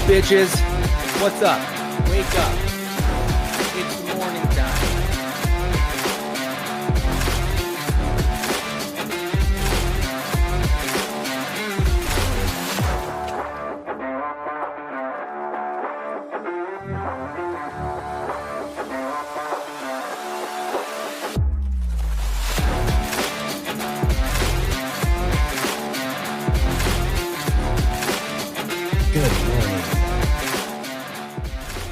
bitches. What's up? Wake up. It's morning time. Good morning.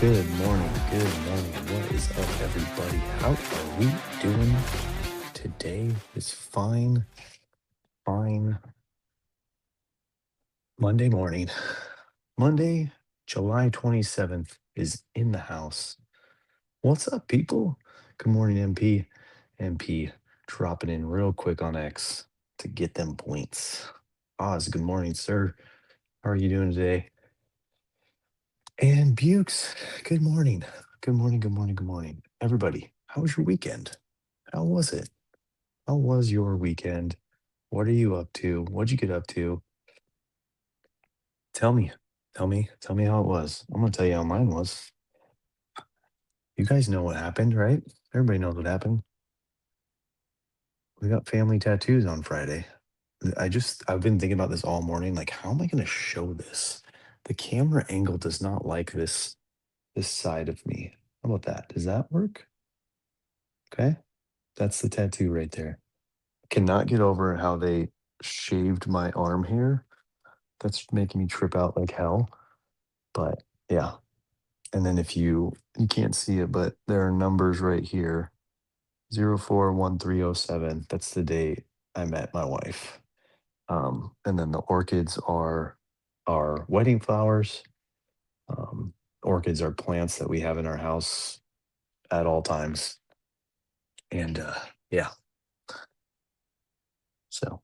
Good morning. Good morning. What is up, everybody? How are we doing today? It's fine. Monday morning. Monday, July 27th is in the house. What's up, people? Good morning, MP. MP dropping in real quick on X to get them points. Oz, good morning, sir. How are you doing today? And Bukes, good morning. Good morning, good morning, good morning. Everybody, how was your weekend? How was it? How was your weekend? What are you up to? What'd you get up to? Tell me. Tell me how it was. I'm gonna tell you how mine was. You guys know what happened, right? Everybody knows what happened. We got family tattoos on Friday. I've been thinking about this all morning. Like, how am I gonna show this? The camera angle does not like this side of me. How about that? Does that work? Okay. That's the tattoo right there. Cannot get over how they shaved my arm hair. That's making me trip out like hell. But yeah. And then if you can't see it, but there are numbers right here. 041307. That's the date I met my wife. And then the orchids are our wedding flowers. Um, orchids are plants that we have in our house at all times. And yeah. So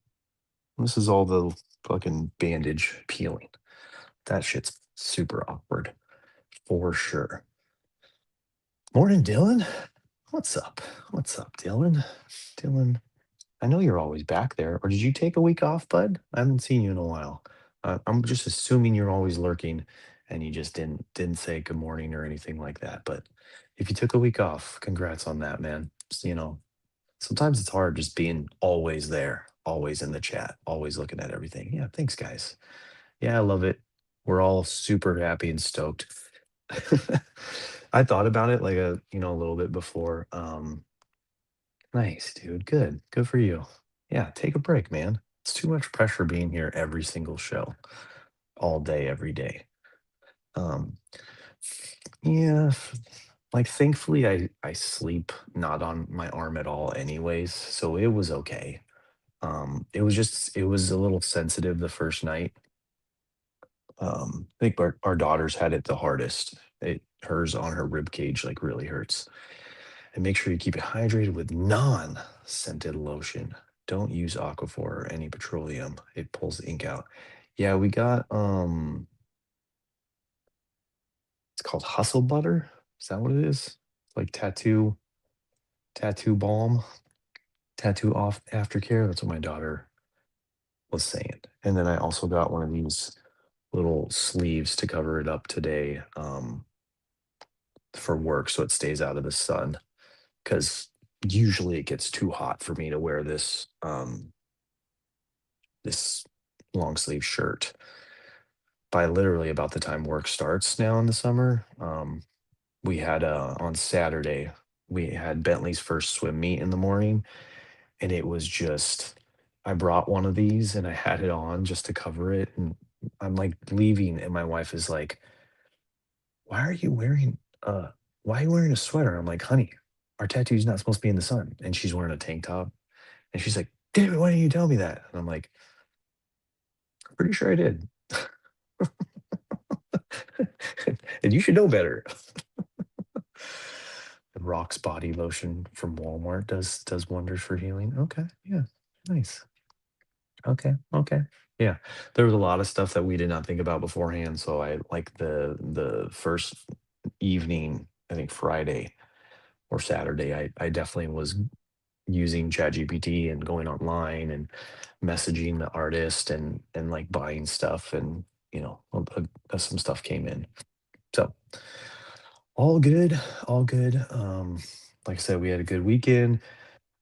this is all the fucking bandage peeling. That shit's super awkward for sure. Morning, Dylan. What's up? What's up, Dylan? Dylan, I know you're always back there. Or did you take a week off, bud? I haven't seen you in a while. I'm just assuming you're always lurking, and you just didn't say good morning or anything like that. But if you took a week off, congrats on that, man. Sometimes it's hard just being always there, always in the chat, always looking at everything. Yeah, thanks, guys. Yeah, I love it. We're all super happy and stoked. I thought about it like a little bit before. Nice, dude. Good. Good for you. Yeah, take a break, man. It's too much pressure being here every single show, all day, every day. Um, yeah, like thankfully I sleep not on my arm at all anyways, so it was okay. It was a little sensitive the first night. I think our daughters had it the hardest. Hers on her rib cage like really hurts. And make sure you keep it hydrated with non-scented lotion. Don't use Aquaphor or any petroleum. It pulls the ink out. Yeah, we got it's called Hustle Butter. Is that what it is? Like tattoo balm, tattoo off aftercare. That's what my daughter was saying. And then I also got one of these little sleeves to cover it up today for work so it stays out of the sun. Because usually it gets too hot for me to wear this long sleeve shirt by literally about the time work starts now in the summer. We had on Saturday we had Bentley's first swim meet in the morning, and it was just I brought one of these and I had it on just to cover it, and I'm like leaving, and my wife is like, "Why are you wearing why are you wearing a sweater?" I'm like, "Honey, our tattoo's not supposed to be in the sun," and she's wearing a tank top, and she's like, "Damn it, why didn't you tell me that?" And I'm like, "Pretty sure I did." And you should know better. The Rocks body lotion from Walmart does wonders for healing. Okay, yeah, nice. Okay, okay, yeah. There was a lot of stuff that we did not think about beforehand. So I like the first evening, I think Friday or Saturday, I definitely was using ChatGPT and going online and messaging the artist and like buying stuff and some stuff came in. So all good, all good. Like I said, we had a good weekend.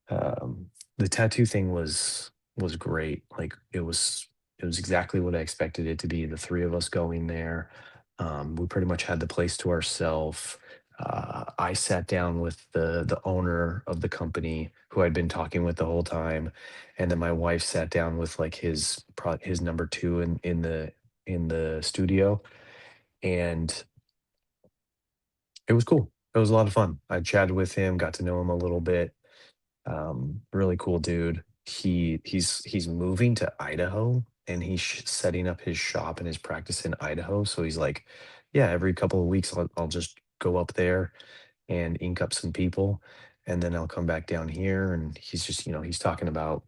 Um, the tattoo thing was great. Like it was exactly what I expected it to be. The three of us going there. We pretty much had the place to ourselves. I sat down with the owner of the company who I'd been talking with the whole time, and then my wife sat down with like his number two in the studio, and it was cool. It was a lot of fun. I chatted with him, got to know him a little bit. Really cool dude. He's moving to Idaho, and he's setting up his shop and his practice in Idaho. So he's like, yeah, every couple of weeks I'll just go up there and ink up some people, and then I'll come back down here. And he's just, he's talking about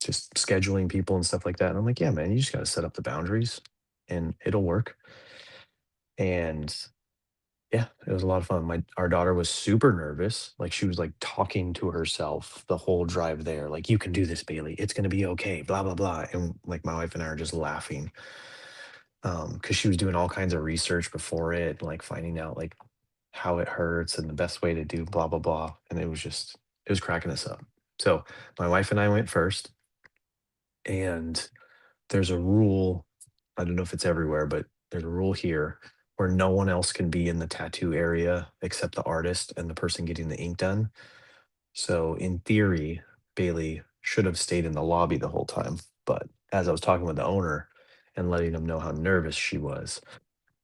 just scheduling people and stuff like that. And I'm like, yeah, man, you just got to set up the boundaries, and it'll work. And yeah, it was a lot of fun. Our daughter was super nervous. Like she was like talking to herself the whole drive there. Like, you can do this, Bailey. It's gonna be okay. Blah blah blah. And like my wife and I are just laughing. Because she was doing all kinds of research before it, like finding out like how it hurts and the best way to do blah blah blah. And it was cracking us up. So my wife and I went first, and there's a rule. I don't know if it's everywhere, but there's a rule here where no one else can be in the tattoo area except the artist and the person getting the ink done. So in theory, Bailey should have stayed in the lobby the whole time. But as I was talking with the owner and letting him know how nervous she was,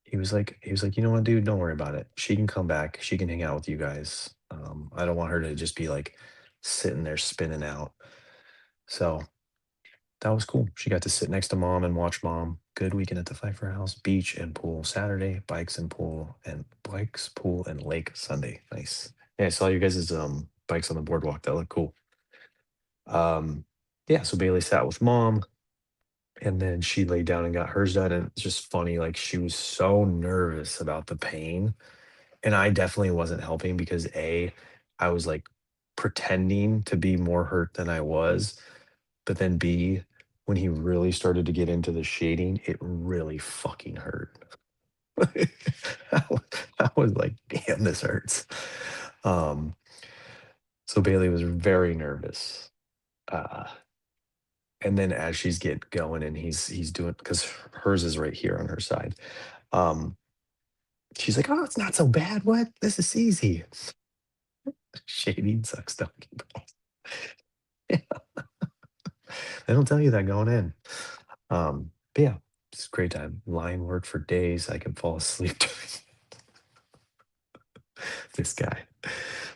he was like, you know what, dude, don't worry about it. She can come back. She can hang out with you guys. I don't want her to just be like sitting there spinning out. So that was cool. She got to sit next to mom and watch mom. Good weekend at the Pfeiffer House. Beach and pool Saturday. Bikes, pool, and lake Sunday. Nice. Yeah, I saw you guys' bikes on the boardwalk. That looked cool. Um, yeah, so Bailey sat with mom, and then she laid down and got hers done. And it's just funny, like she was so nervous about the pain. And I definitely wasn't helping because I was like pretending to be more hurt than I was. But then B, when he really started to get into the shading, it really fucking hurt. I was like, damn, this hurts. Um, so Bailey was very nervous. Uh, and then as she's get going and he's doing, because hers is right here on her side. Um, she's like, oh, it's not so bad. What? This is easy. Shading sucks, donkey balls. They don't tell you that going in. But yeah, it's a great time. Line work for days. I can fall asleep doing this guy.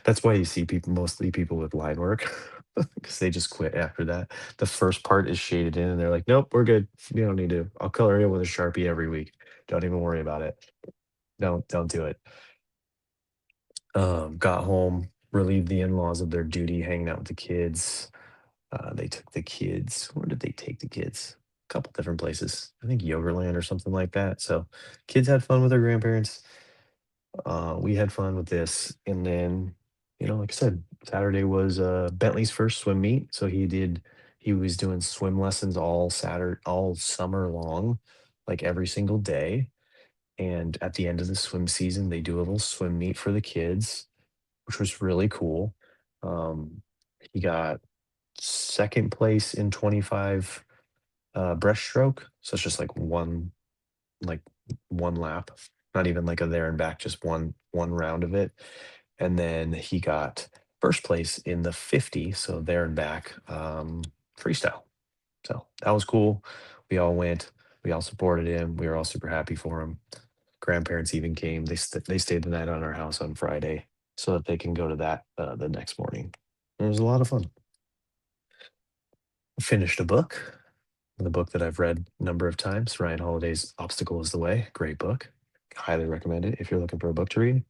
That's why you see mostly people with line work, because they just quit after that. The first part is shaded in, and they're like, "Nope, we're good. You don't need to. I'll color it with a Sharpie every week. Don't even worry about it. Don't do it." Got home, relieved the in-laws of their duty, hanging out with the kids. They took the kids. Where did they take the kids? A couple different places. I think Yogurtland or something like that. So kids had fun with their grandparents. We had fun with this, and then, like I said, Saturday was Bentley's first swim meet. So he was doing swim lessons all summer long, like every single day. And at the end of the swim season, they do a little swim meet for the kids, which was really cool. Um, he got second place in 25 breaststroke. So it's just like one lap, not even like a there and back, just one round of it. And then he got first place in the 50, so there and back freestyle. So that was cool. We all went. We all supported him. We were all super happy for him. Grandparents even came. They stayed the night on our house on Friday so that they can go to that the next morning. It was a lot of fun. Finished a book, the book that I've read a number of times. Ryan Holiday's Obstacle is the Way. Great book. Highly recommend it if you're looking for a book to read.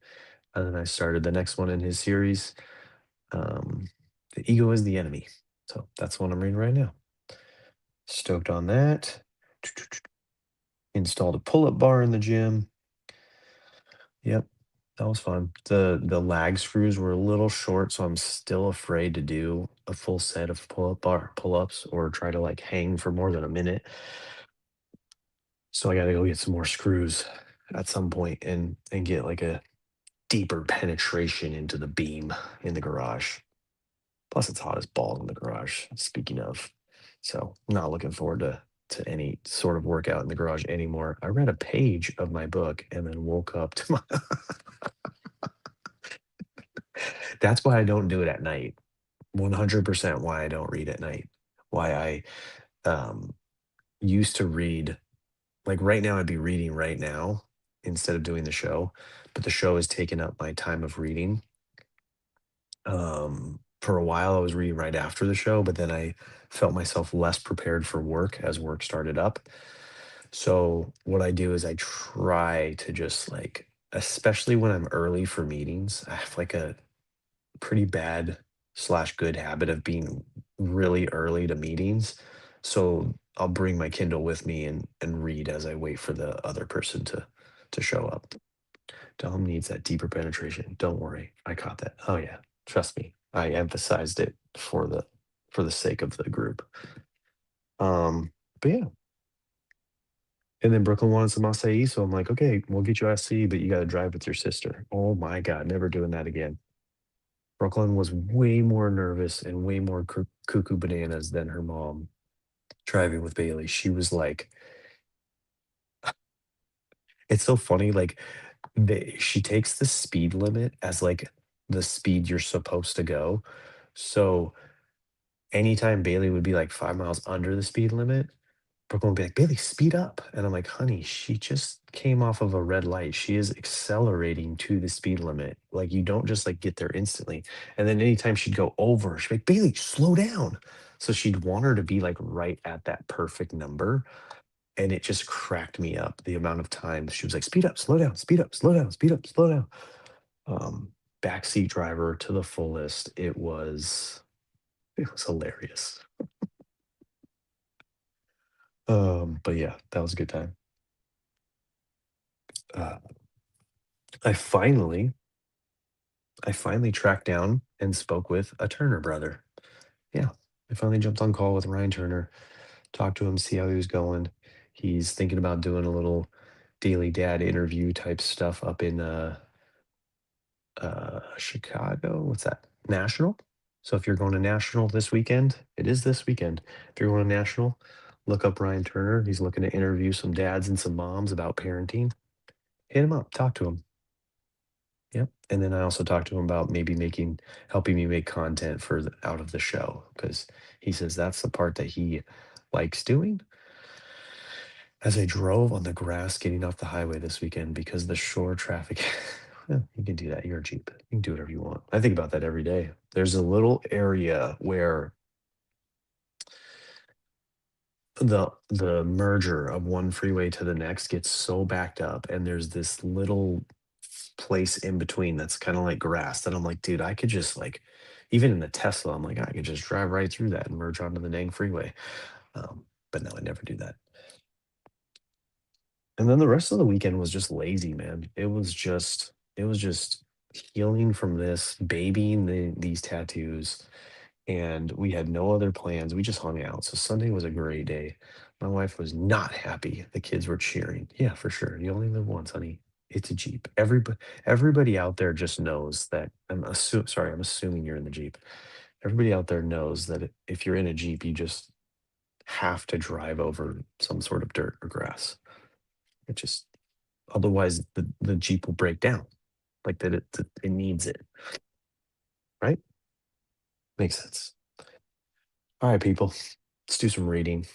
And then I started the next one in his series, um, The Ego is the Enemy. So that's what I'm reading right now. Stoked on that. Installed a pull-up bar in the gym. Yep, that was fun. The lag screws were a little short, so I'm still afraid to do a full set of pull-ups or try to like hang for more than a minute. So I got to go get some more screws at some point and get like a deeper penetration into the beam in the garage. Plus, it's hot as balls in the garage. Speaking of, so I'm not looking forward to any sort of workout in the garage anymore. I read a page of my book and then woke up to my. That's why I don't do it at night. 100% why I don't read at night. Why um used to read, like right now I'd be reading right now instead of doing the show, but the show has taken up my time of reading. For a while I was reading right after the show, but then I felt myself less prepared for work as work started up. So what I do is I try to just like, especially when I'm early for meetings, I have like a pretty bad slash good habit of being really early to meetings. So I'll bring my Kindle with me and read as I wait for the other person to show up. Dom needs that deeper penetration. Don't worry, I caught that. Oh yeah, trust me, I emphasized it for the sake of the group. But yeah, and then Brooklyn wanted some acai, so I'm like, okay, we'll get you acai, but you got to drive with your sister. Oh my god, never doing that again. Brooklyn was way more nervous and way more cuckoo bananas than her mom driving with Bailey. She was like, it's so funny. Like, she takes the speed limit as like the speed you're supposed to go. So anytime Bailey would be like 5 miles under the speed limit, Brooklyn would be like, Bailey, speed up. And I'm like, honey, she just came off of a red light. She is accelerating to the speed limit. Like, you don't just like get there instantly. And then anytime she'd go over, she'd be like, Bailey, slow down. So she'd want her to be like right at that perfect number. And it just cracked me up the amount of times she was like, speed up, slow down, speed up, slow down, speed up, slow down. Um, Backseat driver to the fullest. It was hilarious. But yeah, that was a good time. Uh, I finally, I finally tracked down and spoke with a Turner brother. Yeah, I finally jumped on call with Ryan Turner, talked to him, see how he was going. He's thinking about doing a little daily dad interview type stuff up in Chicago. What's that? National. So if you're going to National this weekend, it is this weekend. If you're going to National, look up Ryan Turner. He's looking to interview some dads and some moms about parenting. Hit him up, talk to him. Yep. And then I also talked to him about maybe helping me make content for out of the show because he says that's the part that he likes doing. As I drove on the grass getting off the highway this weekend because the shore traffic, well, you can do that. You're a Jeep. You can do whatever you want. I think about that every day. There's a little area where the merger of one freeway to the next gets so backed up, and there's this little place in between that's kind of like grass that I'm like, dude, I could just like, even in the Tesla, I'm like, I could just drive right through that and merge onto the dang freeway. But no, I never do that. And then the rest of the weekend was just lazy, man. It was just healing from this, babying these tattoos, and we had no other plans. We just hung out. So Sunday was a great day. My wife was not happy. The kids were cheering. Yeah, for sure. You only live once, honey. It's a Jeep. Everybody out there just knows that. I'm assuming you're in the Jeep. Everybody out there knows that if you're in a Jeep, you just have to drive over some sort of dirt or grass. It just otherwise the Jeep will break down. Like it needs it, right? Makes sense. All right, people. Let's do some reading.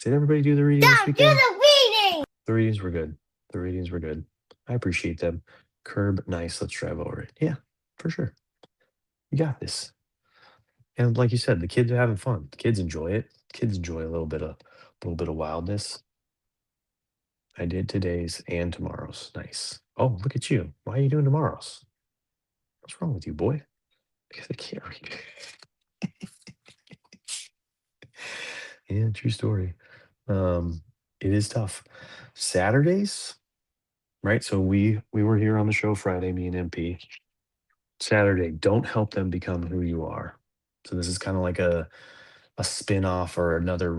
Did everybody do the reading this weekend? Do the reading. The readings were good. The readings were good. I appreciate them. Curb, nice. Let's drive over it. Yeah, for sure. You got this. And like you said, the kids are having fun. The kids enjoy it. Kids enjoy a little bit of wildness. I did today's and tomorrow's. Nice. Oh, look at you. Why are you doing tomorrow's? What's wrong with you, boy? Because I can't read. Yeah, true story. It is tough. Saturdays, right? So we were here on the show Friday, me and MP. Saturday, don't help them become who you are. So this is kind of like a spin-off or another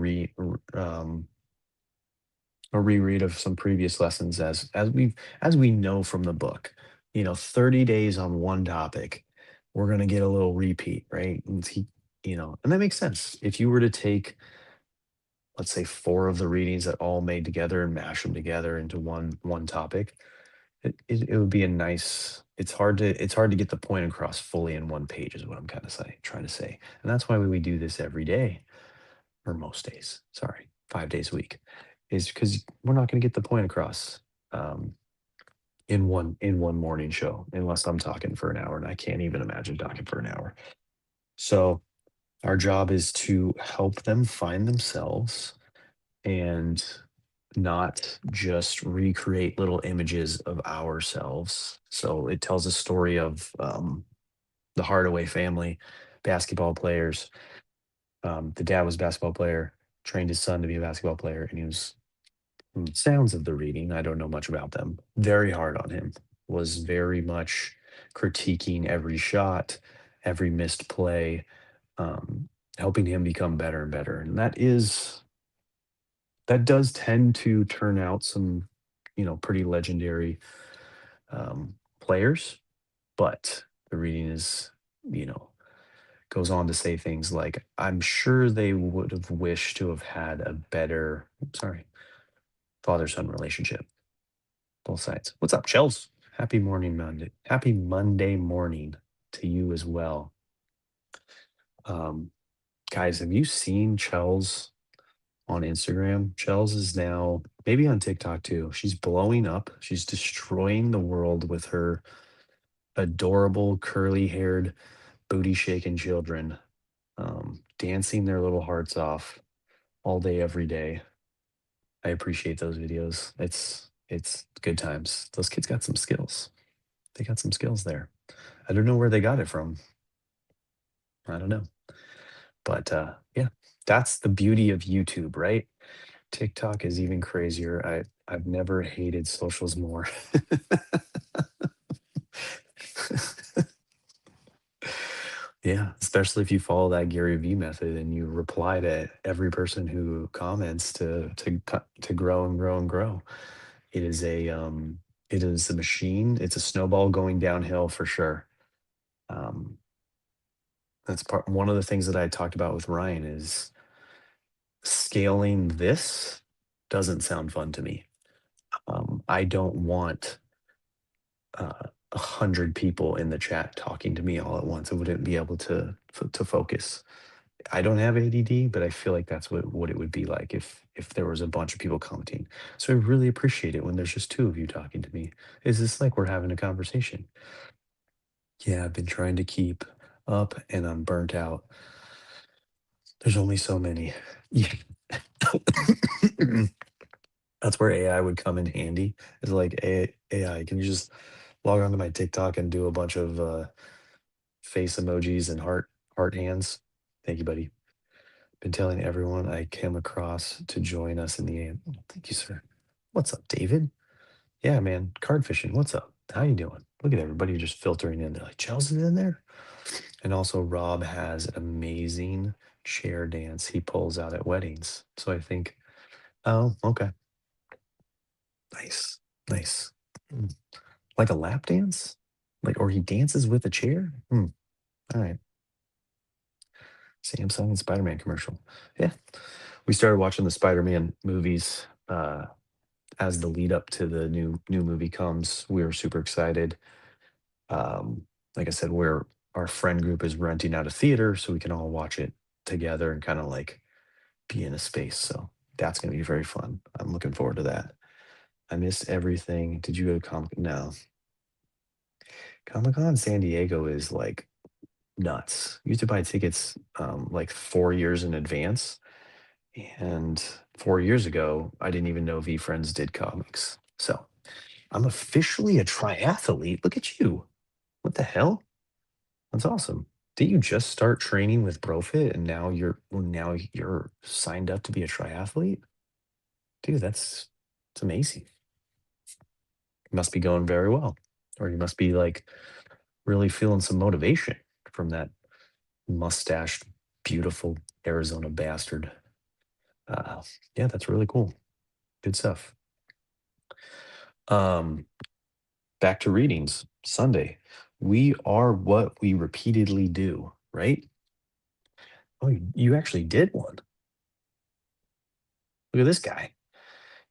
a reread of some previous lessons as we know from the book. 30 days on one topic, we're going to get a little repeat, right? And that makes sense. If you were to take, let's say, four of the readings that all made together and mash them together into one topic, it would be a nice. It's hard to get the point across fully in one page, is what I'm kind of trying to say. And that's why we do this every day, or most days, sorry, 5 days a week, is because we're not going to get the point across, um, in one morning show, unless I'm talking for an hour, and I can't even imagine talking for an hour. So our job is to help them find themselves and not just recreate little images of ourselves. So it tells a story of, the Hardaway family, basketball players. The dad was a basketball player, trained his son to be a basketball player, and he was, from the sounds of the reading, I don't know much about them, very hard on him, was very much critiquing every shot, every missed play, um, helping him become better and better. And that does tend to turn out some, pretty legendary, players. But the reading you know, goes on to say things like, I'm sure they would have wished to have had a better, sorry, father son relationship, both sides. What's up, Chels? Happy morning, Monday. Happy Monday morning to you as well. Um, Guys, have you seen Chels on Instagram? Chels is now maybe on TikTok too. She's blowing up. She's destroying the world with her adorable curly haired booty shaking children, dancing their little hearts off all day, every day. I appreciate those videos. It's good times. Those kids got some skills. They got some skills there. I don't know where they got it from. I don't know. But yeah, that's the beauty of YouTube, right? TikTok is even crazier. I've never hated socials more. Yeah, especially if you follow that Gary Vee method and you reply to every person who comments to grow and grow and grow. It is a machine. It's a snowball going downhill for sure. Um, that's one of the things that I talked about with Ryan is scaling this doesn't sound fun to me. I don't want 100 people in the chat talking to me all at once. I wouldn't be able to focus. I don't have ADD, but I feel like that's what it would be like if there was a bunch of people commenting. So I really appreciate it when there's just two of you talking to me. Is this like we're having a conversation? Yeah, I've been trying to keep up and I'm burnt out. There's only so many. Yeah. That's where AI would come in handy. It's like, AI, can you just log onto my TikTok and do a bunch of face emojis and heart hands? Thank you, buddy. Been telling everyone I came across to join us in the AM. Thank you, sir. What's up, David? Yeah, man. Card fishing. What's up? How you doing? Look at everybody just filtering in. They're like, Chelsea's in there. And also, Rob has an amazing chair dance he pulls out at weddings. So I think, oh, okay. Nice. Nice. Mm. Like a lap dance? Like, or he dances with a chair? All right. Samsung and Spider-Man commercial. Yeah. We started watching the Spider-Man movies as the lead up to the new movie comes. We were super excited. Um, like I said, our friend group is renting out a theater so we can all watch it together and kind of like be in a space. So that's going to be very fun. I'm looking forward to that. I missed everything. Did you go to Comic? No. Comic Con San Diego is like nuts. You have to buy tickets like 4 years in advance. And 4 years ago, I didn't even know V Friends did comics. So I'm officially a triathlete. Look at you. What the hell? That's awesome. Did you just start training with Profit and now you're signed up to be a triathlete? Dude, it's amazing. It must be going very well. Or you must be like really feeling some motivation from that mustached, beautiful Arizona bastard. Uh, yeah, that's really cool. Good stuff. Um, Back to readings. Sunday. We are what we repeatedly do, right? Oh, you actually did one. Look at this guy.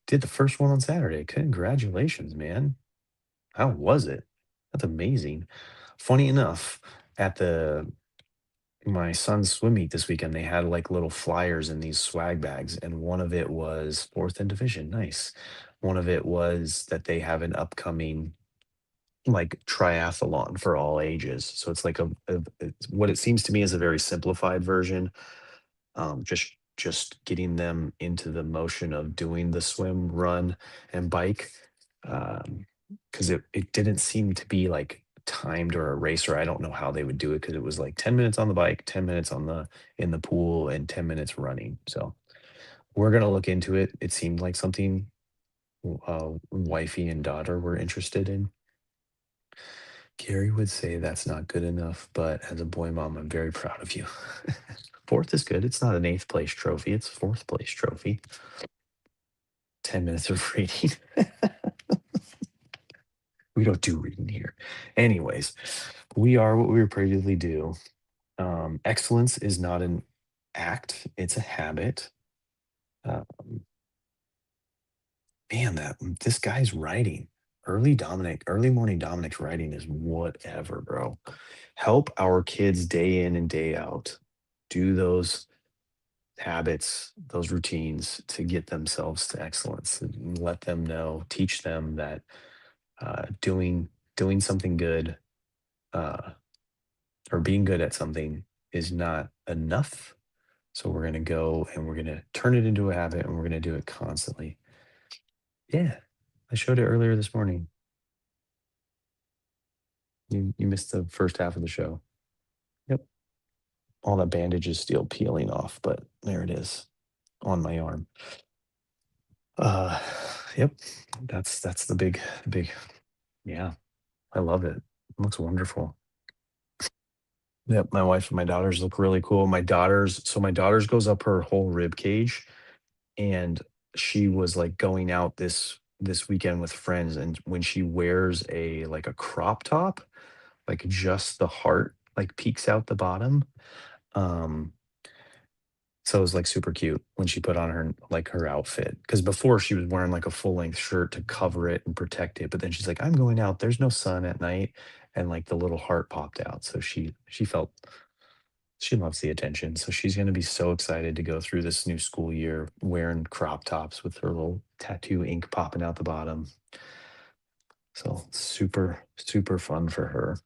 Did the first one on Saturday. Congratulations, man. How was it? That's amazing. Funny enough, at the my son's swim meet this weekend, they had like little flyers in these swag bags, and one of it was fourth in division. Nice. One of it was that they have an upcoming like triathlon for all ages. So it's like it's what it seems to me is a very simplified version. Just getting them into the motion of doing the swim, run, and bike. Because it didn't seem to be like timed or a race, or I don't know how they would do it because it was like 10 minutes on the bike, 10 minutes on the in the pool, and 10 minutes running. So we're gonna look into it. It seemed like something wifey and daughter were interested in. Gary would say that's not good enough, but as a boy mom, I'm very proud of you. Fourth is good. It's not an eighth place trophy, it's fourth place trophy. 10 minutes of reading. We don't do reading here. Anyways, we are what we previously do. Excellence is not an act, it's a habit. Um, Man, that this guy's writing. Early morning Dominic's writing is whatever, bro. Help our kids day in and day out do those habits, those routines to get themselves to excellence. And let them know, teach them that doing something good uh, or being good at something is not enough. So we're gonna go and we're gonna turn it into a habit, and we're gonna do it constantly. Yeah, I showed it earlier this morning. You missed the first half of the show. Yep. All that bandage is still peeling off, but there it is on my arm. Uh, yep. That's the big. Yeah, I love it. It looks wonderful. Yep, my wife and my daughters look really cool. My daughter's goes up her whole rib cage, and she was like going out this weekend with friends, and when she wears a like a crop top, like just the heart like peeks out the bottom. Um, So it was, like, super cute when she put on her outfit. Because before she was wearing, like, a full-length shirt to cover it and protect it, but then she's like, "I'm going out, there's no sun at night," and, like, the little heart popped out, so she felt she loves the attention, so she's gonna be so excited to go through this new school year wearing crop tops with her little tattoo ink popping out the bottom. So, super, super fun for her.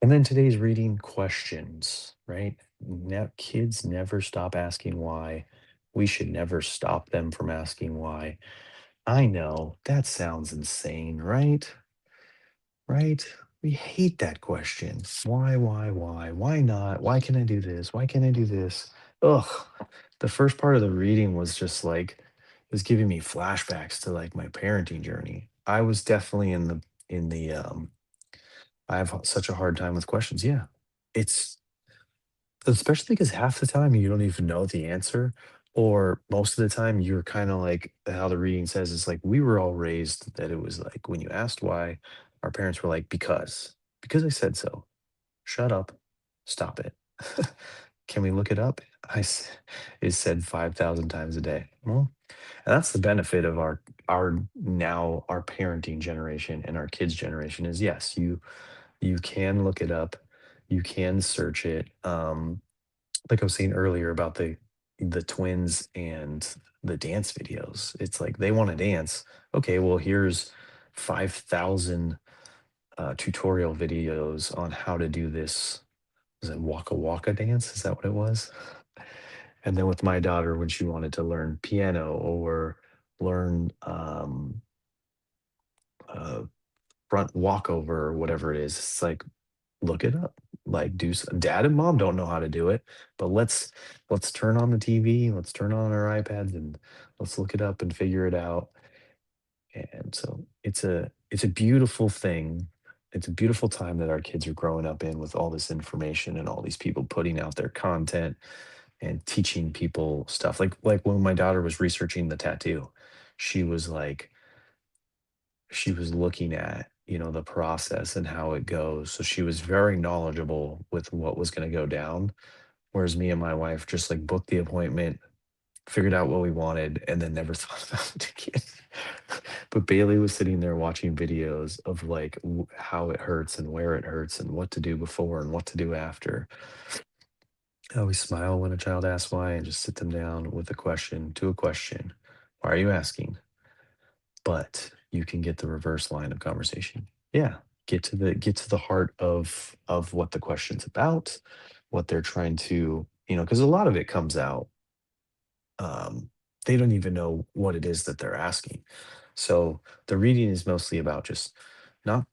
And then today's reading questions, right? Now, kids never stop asking why. We should never stop them from asking why. I know that sounds insane, right? Right? We hate that question. Why? Why not? Why can I do this? Why can't I do this? Ugh. The first part of the reading was just like, it was giving me flashbacks to like my parenting journey. I was definitely in the I have such a hard time with questions. Yeah. It's especially because half the time you don't even know the answer, or most of the time you're kinda like how the reading says, it's like, we were all raised that it was like, when you asked why, our parents were like, because I said so. Shut up. Stop it. Can we look it up?" Is said 5,000 times a day. Well, and that's the benefit of our parenting generation and our kids' generation is, yes, you can look it up, you can search it. Like I was saying earlier about the twins and the dance videos. It's like they want to dance. Okay, well here's 5,000 tutorial videos on how to do this. Was it Waka Waka dance? Is that what it was? And then with my daughter, when she wanted to learn piano or learn uh, front walkover or whatever it is, it's like look it up. Like dad and mom don't know how to do it, but let's turn on the TV, let's turn on our iPads and let's look it up and figure it out. And so it's a beautiful thing. It's a beautiful time that our kids are growing up in with all this information and all these people putting out their content and teaching people stuff. Like when my daughter was researching the tattoo. she was like, she was looking at, the process and how it goes. So she was very knowledgeable with what was going to go down. Whereas me and my wife just like booked the appointment, figured out what we wanted, and then never thought about it again. But Bailey was sitting there watching videos of like how it hurts and where it hurts and what to do before and what to do after. I always smile when a child asks why and just sit them down with a question to a question. Why are you asking? But you can get the reverse line of conversation. Yeah. Get to the heart of what the question's about, what they're trying to, because a lot of it comes out, um, they don't even know what it is that they're asking. So the reading is mostly about just not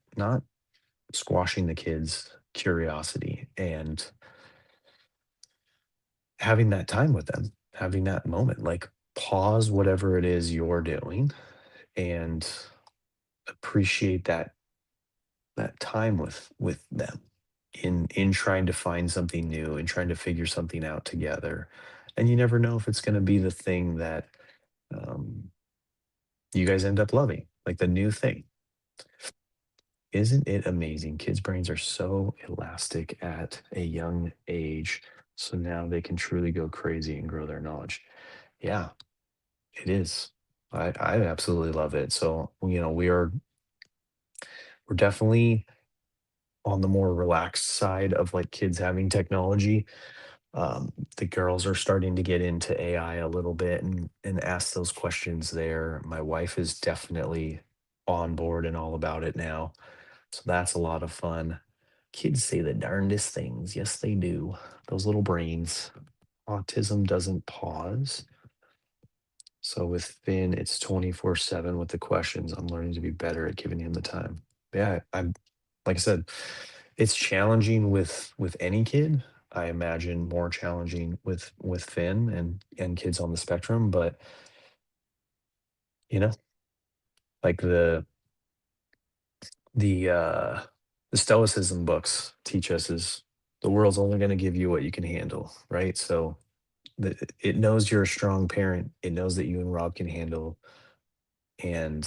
squashing the kids' curiosity and having that time with them, having that moment, like pause whatever it is you're doing and appreciate that time with them in trying to find something new and trying to figure something out together. And you never know if it's going to be the thing that um, you guys end up loving, like the new thing. Isn't it amazing? Kids' brains are so elastic at a young age. So now they can truly go crazy and grow their knowledge. Yeah, it is. I absolutely love it. So, we're definitely on the more relaxed side of like kids having technology. The girls are starting to get into AI a little bit and ask those questions there. My wife is definitely on board and all about it now. So that's a lot of fun. Kids say the darndest things. Yes, they do. Those little brains. Autism doesn't pause. So with Finn, it's 24/7 with the questions. I'm learning to be better at giving him the time. Yeah, I'm like I said, it's challenging with any kid. I imagine more challenging with Finn and kids on the spectrum, but you know, like the the stoicism books teach us is the world's only going to give you what you can handle, right? So it knows you're a strong parent. It knows that you and Rob can handle, and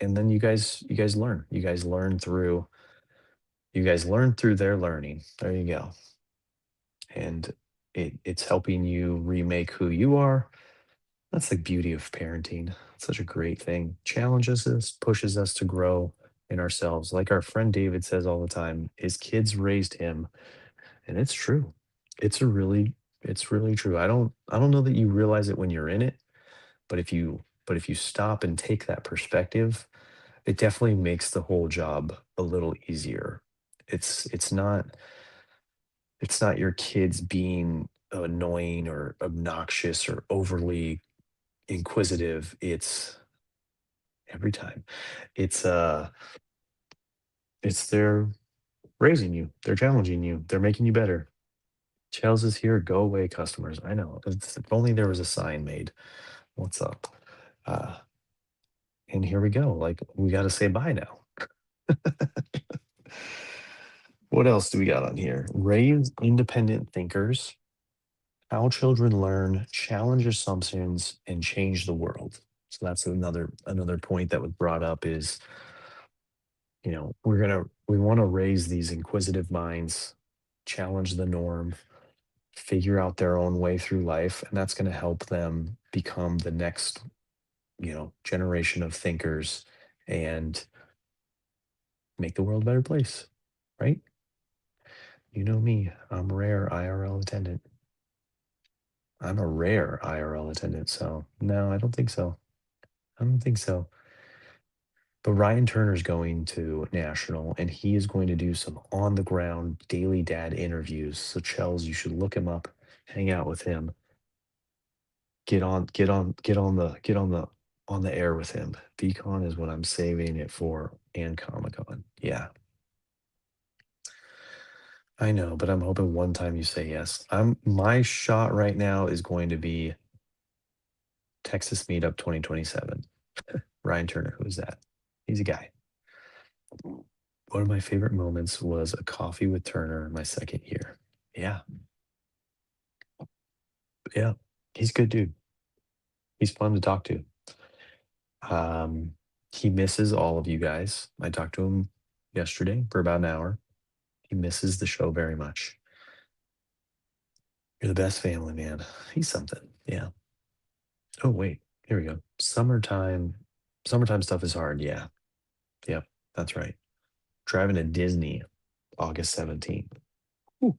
then you guys learn. You guys learn through their learning. There you go. And it's helping you remake who you are. That's the beauty of parenting. It's such a great thing. Challenges us, pushes us to grow in ourselves. Like our friend David says all the time, his kids raised him, and it's true. It's a really it's really true. I don't know that you realize it when you're in it, but if you stop and take that perspective, it definitely makes the whole job a little easier. It's not your kids being annoying or obnoxious or overly inquisitive. It's every time. It's it's they're raising you. They're challenging you. They're making you better. Chels is here. Go away, customers. I know. If only there was a sign made. What's up? Uh, and here we go. Like we got to say bye now. What else do we got on here? Raise independent thinkers. How children learn, challenge assumptions, and change the world. So that's another point that was brought up is, we want to raise these inquisitive minds, challenge the norm, figure out their own way through life, and that's going to help them become the next, generation of thinkers and make the world a better place, right? You know me, I'm a rare IRL attendant. I'm a rare IRL attendant, so no, I don't think so. I don't think so. But Ryan Turner's going to National and he is going to do some on the ground daily dad interviews. So Chels, you should look him up, hang out with him, get on the air with him. VCon is what I'm saving it for and Comic Con. Yeah, I know, but I'm hoping one time you say yes. My shot right now is going to be Texas Meetup 2027. Ryan Turner, who is that? He's a guy. One of my favorite moments was a coffee with Turner my second year. Yeah, yeah. He's a good dude. He's fun to talk to. Um, he misses all of you guys. I talked to him yesterday for about an hour. He misses the show very much. You're the best family, man. He's something. Yeah. Oh, wait. Here we go. Summertime stuff is hard. Yeah. Yep. That's right. Driving to Disney August 17th. Ooh,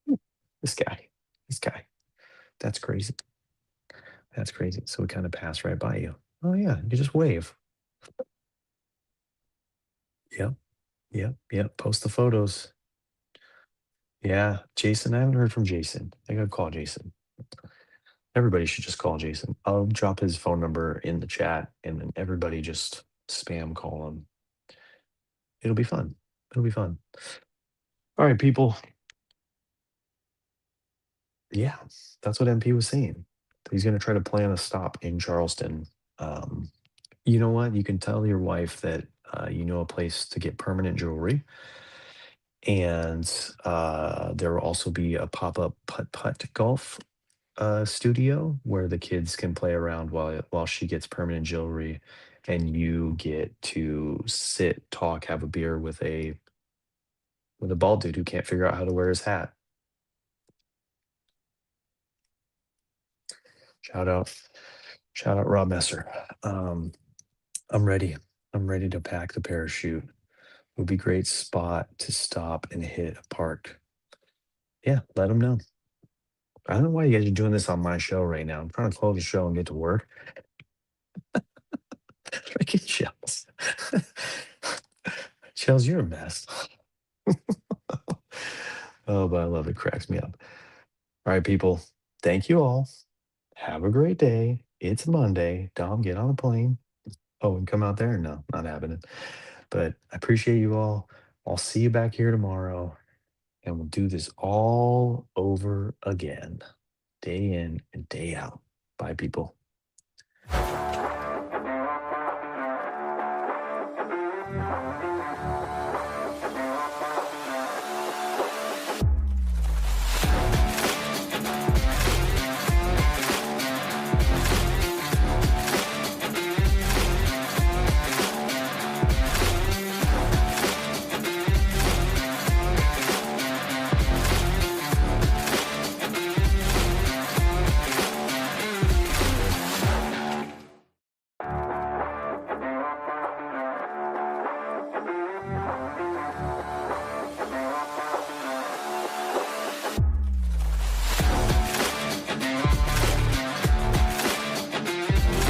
ooh, this guy. This guy. That's crazy. That's crazy. So we kind of pass right by you. Oh, yeah. You just wave. Yep. Yep. Yep. Post the photos. Yeah. Jason, I haven't heard from Jason. I got to call Jason. Everybody should just call Jason. I'll drop his phone number in the chat and then everybody just spam call him. It'll be fun. It'll be fun. All right, people. Yeah, that's what MP was saying. He's going to try to plan a stop in Charleston. Um, you know what? You can tell your wife that you know a place to get permanent jewelry. And there will also be a pop up putt putt golf studio where the kids can play around while she gets permanent jewelry, and you get to sit, talk, have a beer with a bald dude who can't figure out how to wear his hat. Shout out, shout out Rob Messer. I'm ready. I'm ready to pack the parachute. Would be great spot to stop and hit a park. Yeah, let them know. I don't know why you guys are doing this on my show right now. I'm trying to close the show and get to work. Freaking Shells. Shells, you're a mess. Oh, but I love it. Cracks me up. All right, people. Thank you all. Have a great day. It's Monday. Dom, get on a plane. Oh, and come out there? No, not happening. But I appreciate you all. I'll see you back here tomorrow, and we'll do this all over again, day in and day out. Bye, people.